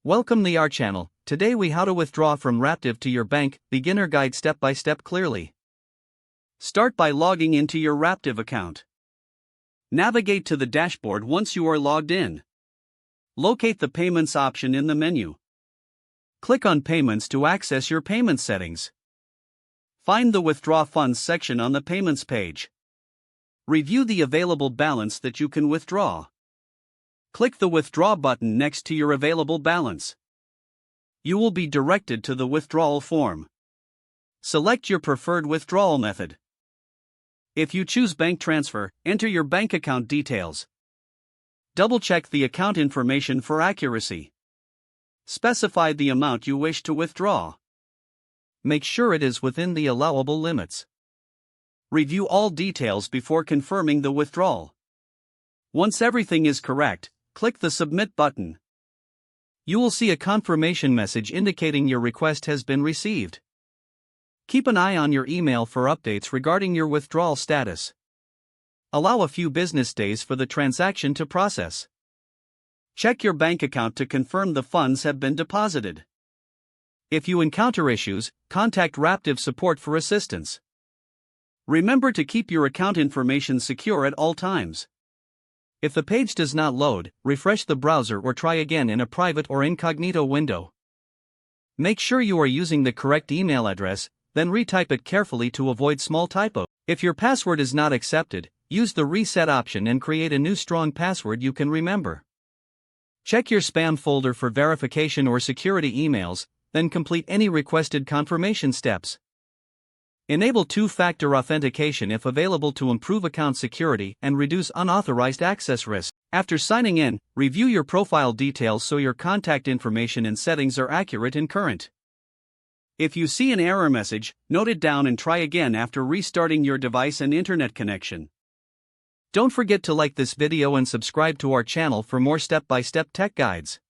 Welcome to our channel. Today we how to withdraw from Raptive to your bank, beginner guide step by step clearly. Start by logging into your Raptive account. Navigate to the dashboard once you are logged in. Locate the Payments option in the menu. Click on Payments to access your payment settings. Find the Withdraw Funds section on the Payments page. Review the available balance that you can withdraw. Click the Withdraw button next to your available balance. You will be directed to the withdrawal form. Select your preferred withdrawal method. If you choose bank transfer, enter your bank account details. Double-check the account information for accuracy. Specify the amount you wish to withdraw. Make sure it is within the allowable limits. Review all details before confirming the withdrawal. Once everything is correct, click the Submit button. You will see a confirmation message indicating your request has been received. Keep an eye on your email for updates regarding your withdrawal status. Allow a few business days for the transaction to process. Check your bank account to confirm the funds have been deposited. If you encounter issues, contact Raptive support for assistance. Remember to keep your account information secure at all times. If the page does not load, refresh the browser or try again in a private or incognito window. Make sure you are using the correct email address, then retype it carefully to avoid small typos. If your password is not accepted, use the Reset option and create a new strong password you can remember. Check your spam folder for verification or security emails, then complete any requested confirmation steps. Enable two-factor authentication if available to improve account security and reduce unauthorized access risk. After signing in, review your profile details so your contact information and settings are accurate and current. If you see an error message, note it down and try again after restarting your device and internet connection. Don't forget to like this video and subscribe to our channel for more step-by-step tech guides.